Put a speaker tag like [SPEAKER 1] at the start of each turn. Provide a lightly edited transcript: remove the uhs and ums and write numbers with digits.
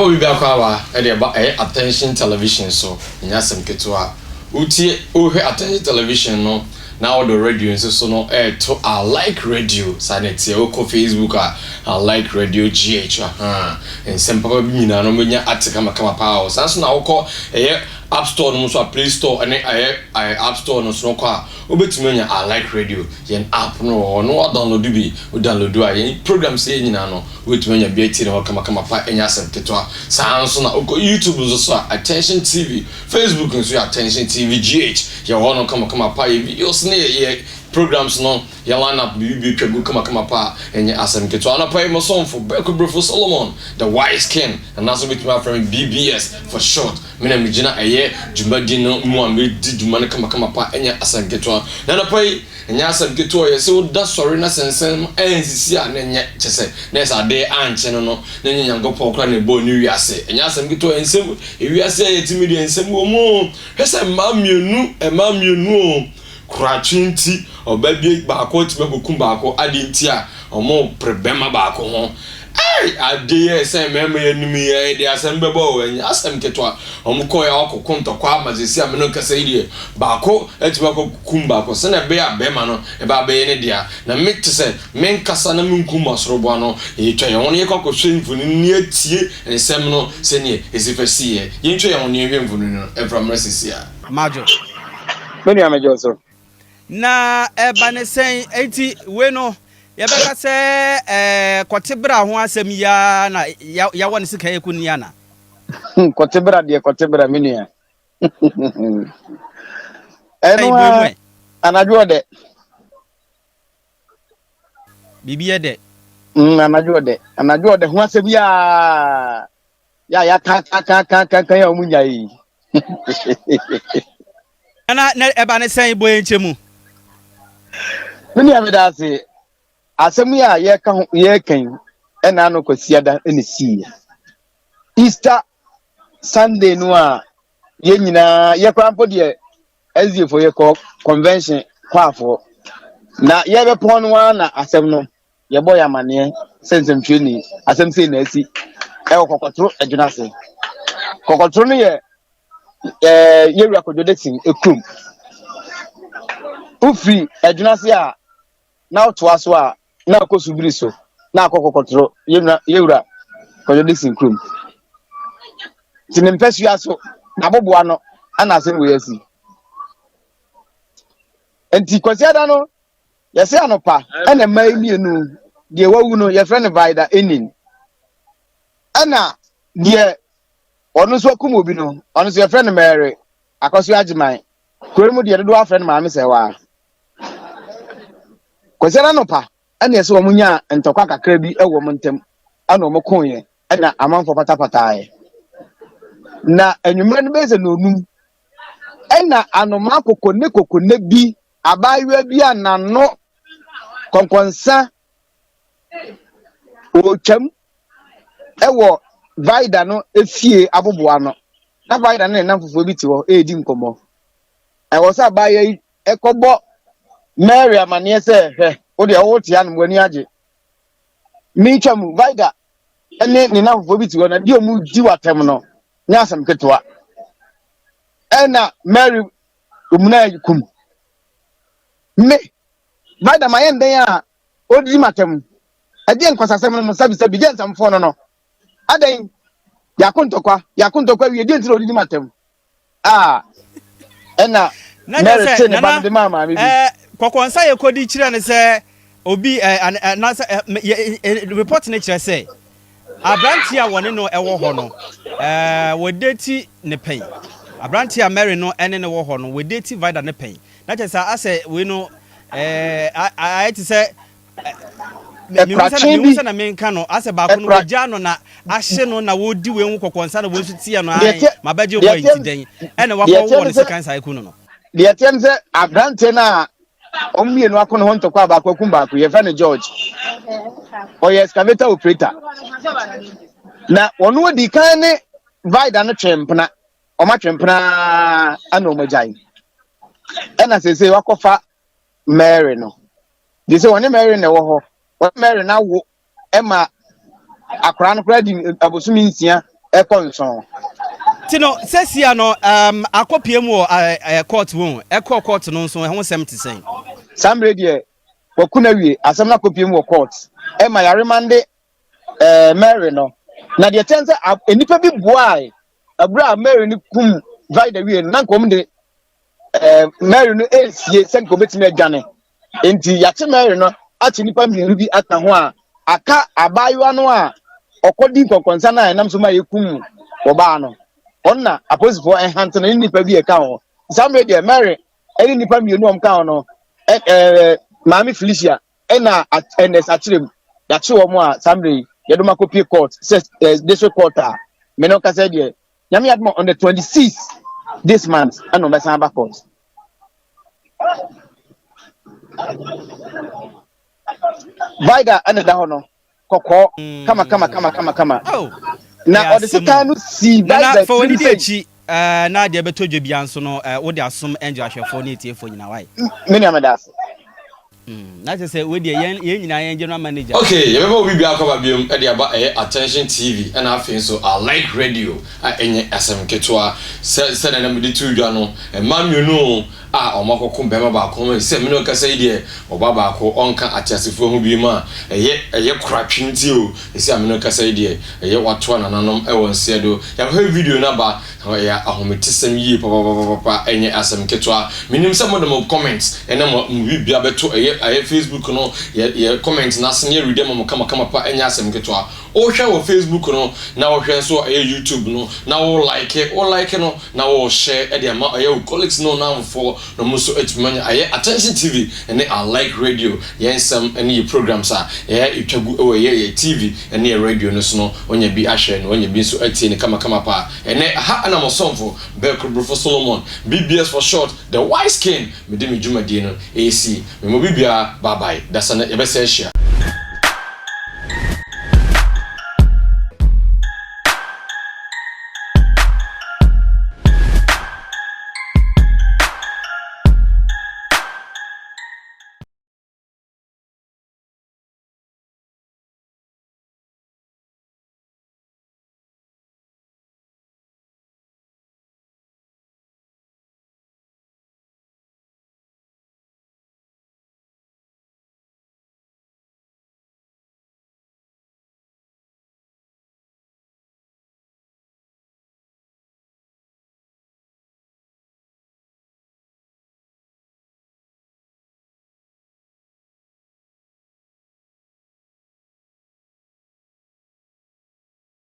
[SPEAKER 1] we be akwa attention television so nya sem ketua utie ohe attention television no now the radio so no to I like radio sanete oko Facebook I like radio GH and sem papa bi nyina no menya atika makama pa sanso na woko App Store no so Play Store and App Store no so kwa obetumi I like radio yen app no download bi o download yen program say nyina no obetumi nya bi no kama pa enya asem ketwa sanso na oko YouTube so Attention TV Facebook so Attention TV GH ye wono kama pa you see programs no ya line up bi twagu kama pa enya asem ketwa na pa mo song for Beko Solomon the wise king and also with my friend BBS for short me na migina jumadi no mu amedi juma ne kama pa enya asem ketwa na pa enya asem ketwa ye se wo da sori na sensen ensisi a na enya chese na esa de anche no na nya nyankopɔ kra na bo ni wiase enya asem ketwa ensem wiase yetimi de ensem wo mu hese mamienu Krachinti or baby baako timebukum baako adinti a omo prebema baako ho ade say meme enumi de asembe bo enya asem ketwa omo ko ya okokonto kwa mazesi ameno kasa ide baako etibako kum baako se na be abema no e ba be ne dia na mete se men kasa na munkum asrobo ano etwa ye won ye kokoswe mfuni ni atie ensem no se ne esifesi ye yentwa ye won ye hwe mfuni no efram resisia
[SPEAKER 2] majo
[SPEAKER 3] meni amejo so
[SPEAKER 2] na ebanesen enti we no yebeka se kotebra ho asem ya na ya woni sika yekunia na
[SPEAKER 3] kotebra minia eno anajo de
[SPEAKER 2] bibie de anajo de ho asem ya ka ya omunya yi
[SPEAKER 1] ana
[SPEAKER 2] ebanesen boye nchemu
[SPEAKER 3] mini amedase asemu ya ye kan ena no kwasiada ene si Easter Sunday no a ye nyina ye krampo de SDF ye convention kwafo na ye be pon no na asem no ye boy amane sensem twini asem sei na asi kokotro adwunase kokotro no ye wura kododetin ekum ufi adwunase a na to aso a na akosubiri so na akokotro yewura kododetin krum tinimpesu aso na boboa no ana asem we asi enti kwasiada no yesi anopa ena mai mienu de wawu no ye friend vida enin ana de onu so akum obi no onu so ye friend Mary akoso agiman kwemu de do friend maame se wa kwasiada no pa ena yesi omunya ntokwa kakra bi ewo montem ana omokonye ena amanfo patapatae na enwumre no beze no onum ena anoma kokone bi abayiwa bi anano konkonsa ocham ewo vida no efie aboboa no na vida no na fofo bi ti ho edi nkomo ewo sa abayi ekobo Mary amane se he wo de wo tia no ani age mi twam vida ene ni na fofo bi ti ho na di omu di watem no nya asem ketwa ena Mary umuna kum me vida mayen den a odi matem ade nkwasasem no sabi gensam fo no adan yakuntokwa wi edi ntiro odi matem ena Mary se ne ba de mama mi
[SPEAKER 2] kokonsa ye kodi kire ne se obi na report ne kire se abranti a woni no ewo ho no wodeti ne pen abranti a Mary no ene ne wo ho no wodeti vida ne pen na chesa ase we no I to say me na menka no ase ba ko no wagya no na ahye no na wodi we hu kokonsa na wonsu tie no ai mabaje wo iti den ene wakọ wo ne sekan sai ku no
[SPEAKER 3] de atem se abrante na omie no akọ no ntokwa ba kwakum ba ko ye fa ne George o ye excavator operator na wono odi kan ne vida no twempna o ma twempna ana o magyan ena sese wakofa Mary no they say one Mary na wo ho one Mary na wo ema akra no kra di abosumi nsia nson
[SPEAKER 2] Tino sesia no akopie mu court won court no nso ho sem te sen
[SPEAKER 3] samre de wakuna wie asem na kopie mu court ma yare mande Mary no na de tense enipa bi boai abra Mary ni kum vida wie na nkom de Mary no esie sen ko betimi adwane enti ya che Mary no ati nipa mi bi ata ho a aka abayo no a okodi nkonkonsa na nam so ma yekum oba no onna apostle enhance no nipa bi e ka ho samre de Mary eni nipa mi no ka ho no Mami Felicia ena ns atrem ya che wo mo a samre yedoma copy court district court me no ka say de nyame admo on the 26th this month and on Besamba court Vida and da hono kokko kama
[SPEAKER 2] oh
[SPEAKER 3] na odesika no si
[SPEAKER 2] na for when dey chi na de beto dwa bia nso no wo de asom enjo ahwefo na etiefo nyina wai
[SPEAKER 3] me na medas
[SPEAKER 2] na je say we de yen nyina yen general manager
[SPEAKER 1] okay ye beba obi bia akwa biom e de aba attention tv and afin so I like radio enye asem ketwa se na me de tu dwa no mammienu omakoko bema ba ko se me no ka say de oba ba ko onka atiasefo ho bi ma eye kwatwinti o se me no ka say de eye wato nananom e won se do ya ho video na ba ya ahometesem yi papa enye asem ketwa minim se mo de comments ene mo bibia beto eye Facebook no ye comment na se ne read dem mo kama pa enye asem ketwa o hwe wo Facebook no na wo hwe so eye YouTube no na wo like no na wo share e de ma eye colleagues no na for no muso etmanya aye attention tv and I like radio yensam any programs itwagu ye tv and radio no so no onya bi ahwe no onya bi so atie ne kama pa and ha ana mo somfo Belko Brofo Solomon BBS for short the wise king me de me dwumadie no AC me mo bibia bye bye that's an yebese share